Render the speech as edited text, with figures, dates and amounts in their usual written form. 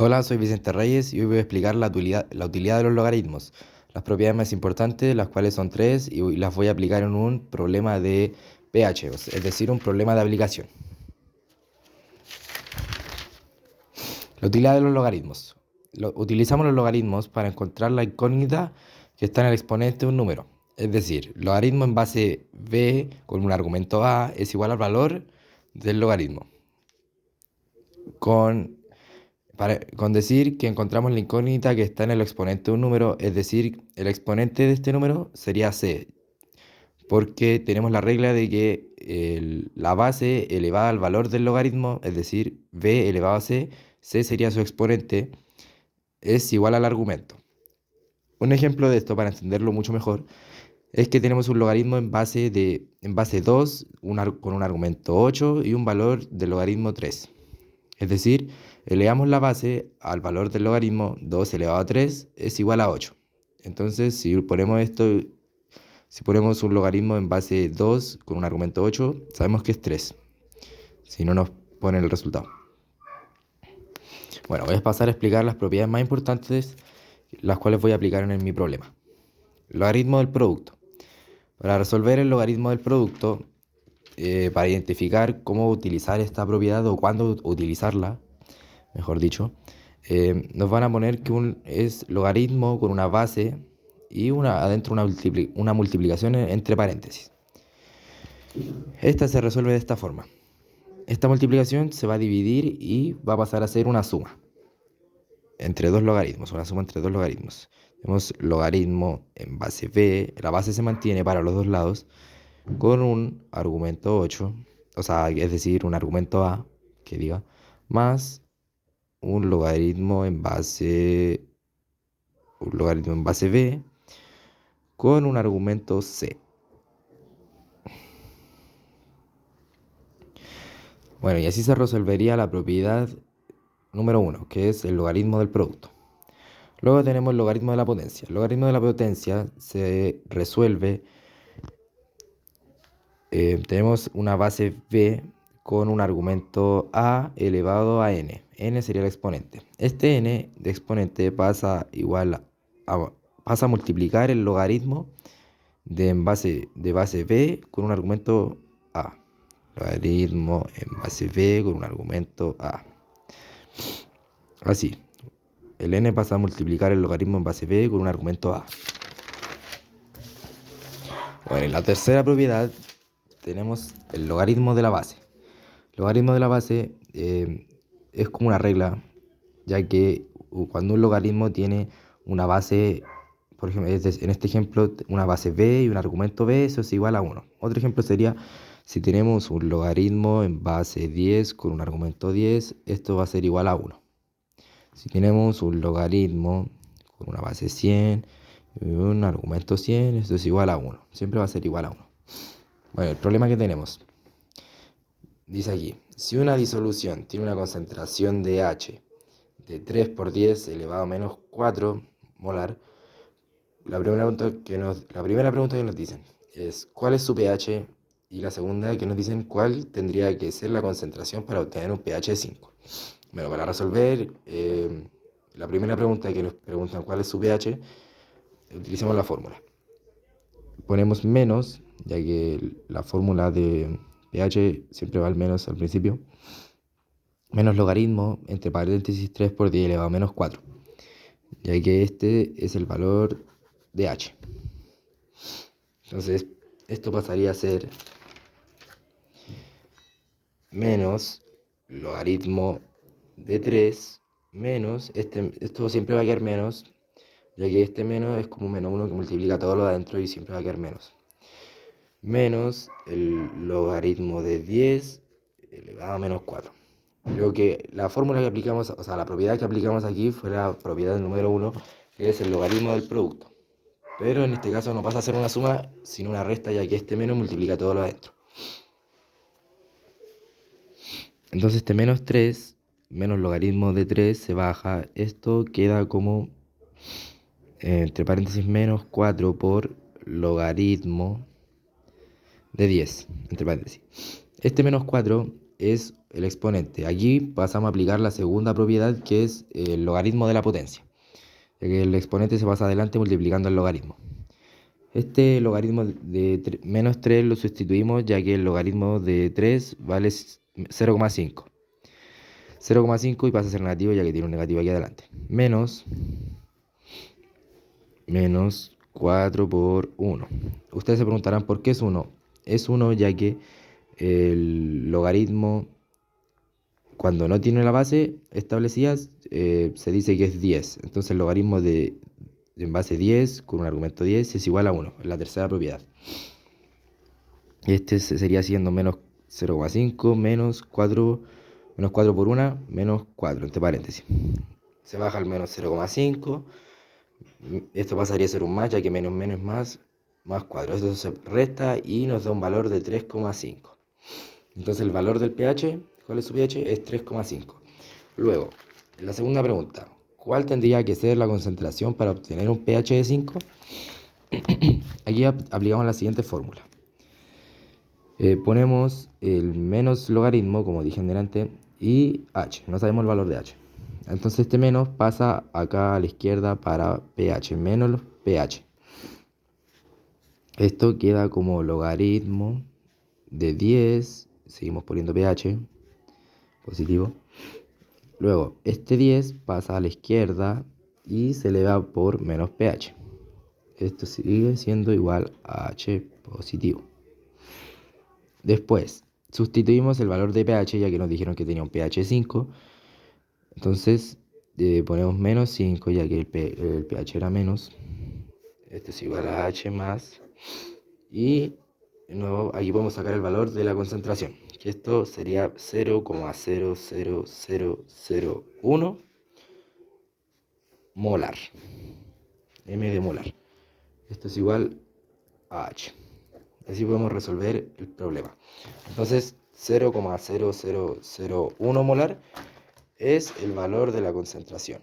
Hola, soy Vicente Reyes y hoy voy a explicar la utilidad de los logaritmos, las propiedades más importantes, las cuales son tres, y hoy las voy a aplicar en un problema de pH, es decir, un problema de aplicación. La utilidad de los logaritmos. Utilizamos los logaritmos para encontrar la incógnita que está en el exponente de un número. Es decir, logaritmo en base b con un argumento a es igual al valor del logaritmo. Con decir que encontramos la incógnita que está en el exponente de un número, es decir, el exponente de este número sería c, porque tenemos la regla de que la base elevada al valor del logaritmo, es decir, b elevado a c sería su exponente, es igual al argumento. Un ejemplo de esto, para entenderlo mucho mejor, es que tenemos un logaritmo en base 2 con un argumento 8 y un valor del logaritmo 3. Es decir, elevamos la base al valor del logaritmo 2 elevado a 3 es igual a 8. Entonces, si ponemos un logaritmo en base 2 con un argumento 8, sabemos que es 3. Si no nos pone el resultado. Bueno, voy a pasar a explicar las propiedades más importantes, las cuales voy a aplicar en mi problema. Logaritmo del producto. Para resolver el logaritmo del producto, para identificar cómo utilizar esta propiedad o cuándo utilizarla, mejor dicho, nos van a poner que es logaritmo con una base y adentro una multiplicación entre paréntesis. Esta se resuelve de esta forma. Esta multiplicación se va a dividir y va a pasar a ser una suma entre dos logaritmos, una suma entre dos logaritmos. Tenemos logaritmo en base b, la base se mantiene para los dos lados, con un argumento 8, o sea, es decir, un argumento a, que diga, más un logaritmo en base b con un argumento c. Bueno, y así se resolvería la propiedad número 1, que es el logaritmo del producto. Luego tenemos el logaritmo de la potencia. El logaritmo de la potencia se resuelve, tenemos una base b con un argumento a elevado a n. N sería el exponente. Este n de exponente pasa a multiplicar el logaritmo de base b con un argumento a. Logaritmo en base b con un argumento a. Así, el n pasa a multiplicar el logaritmo en base b con un argumento a. Bueno, en la tercera propiedad tenemos el logaritmo de la base. El logaritmo de la base es como una regla, ya que cuando un logaritmo tiene una base, por ejemplo, en este ejemplo, una base b y un argumento b, eso es igual a 1. Otro ejemplo sería, si tenemos un logaritmo en base 10 con un argumento 10, esto va a ser igual a 1. Si tenemos un logaritmo con una base 100 y un argumento 100, esto es igual a 1. Siempre va a ser igual a 1. Bueno, el problema que tenemos, dice aquí, si una disolución tiene una concentración de H de 3 por 10 elevado a menos 4 molar, la primera pregunta que nos dicen es ¿cuál es su pH? Y la segunda que nos dicen ¿cuál tendría que ser la concentración para obtener un pH de 5? Bueno, para resolver la primera pregunta que nos preguntan ¿cuál es su pH? Utilicemos la fórmula. Ponemos menos, ya que la fórmula de pH siempre va al menos al principio, menos logaritmo entre paréntesis 3 por 10 elevado a menos 4, ya que este es el valor de H. Entonces, esto pasaría a ser menos logaritmo de 3 menos, esto siempre va a quedar menos, ya que este menos es como un menos 1 que multiplica todo lo de adentro y siempre va a quedar menos. Menos el logaritmo de 10 elevado a menos 4. Creo que la fórmula que aplicamos, o sea, la propiedad que aplicamos aquí fue la propiedad número 1, que es el logaritmo del producto. Pero en este caso no pasa a ser una suma, sino una resta, ya que este menos multiplica todo lo de adentro. Entonces este menos 3, menos logaritmo de 3 se baja. Esto queda como, entre paréntesis, menos 4 por logaritmo de 10, entre paréntesis. Este menos 4 es el exponente. Aquí pasamos a aplicar la segunda propiedad, que es el logaritmo de la potencia, ya que el exponente se pasa adelante multiplicando el logaritmo. Este logaritmo de menos 3 lo sustituimos, ya que el logaritmo de 3 vale 0,5. 0,5 y pasa a ser negativo, ya que tiene un negativo aquí adelante. Menos 4 por 1. Ustedes se preguntarán por qué es 1. Es 1 ya que el logaritmo, cuando no tiene la base establecida, se dice que es 10. Entonces el logaritmo en base 10 con un argumento 10 es igual a 1, es la tercera propiedad. Este sería siendo menos 0,5 menos 4 por 1, menos 4, entre paréntesis. Se baja al menos 0,5. Esto pasaría a ser un más, ya que menos menos es más 4. Esto se resta y nos da un valor de 3,5. Entonces el valor del pH, ¿cuál es su pH? Es 3,5. Luego, la segunda pregunta, ¿cuál tendría que ser la concentración para obtener un pH de 5? Aquí aplicamos la siguiente fórmula. Ponemos el menos logaritmo, como dije delante, y h, no sabemos el valor de h. Entonces este menos pasa acá a la izquierda para pH, menos pH. Esto queda como logaritmo de 10, seguimos poniendo pH positivo. Luego, este 10 pasa a la izquierda y se eleva por menos pH. Esto sigue siendo igual a H positivo. Después, sustituimos el valor de pH, ya que nos dijeron que tenía un pH 5. Entonces, ponemos menos 5, ya que el pH era menos. Esto es igual a H más. Y de nuevo, aquí podemos sacar el valor de la concentración, que esto sería 0,00001 molar. M de molar. Esto es igual a H. Así podemos resolver el problema. Entonces, 0,0001 molar es el valor de la concentración.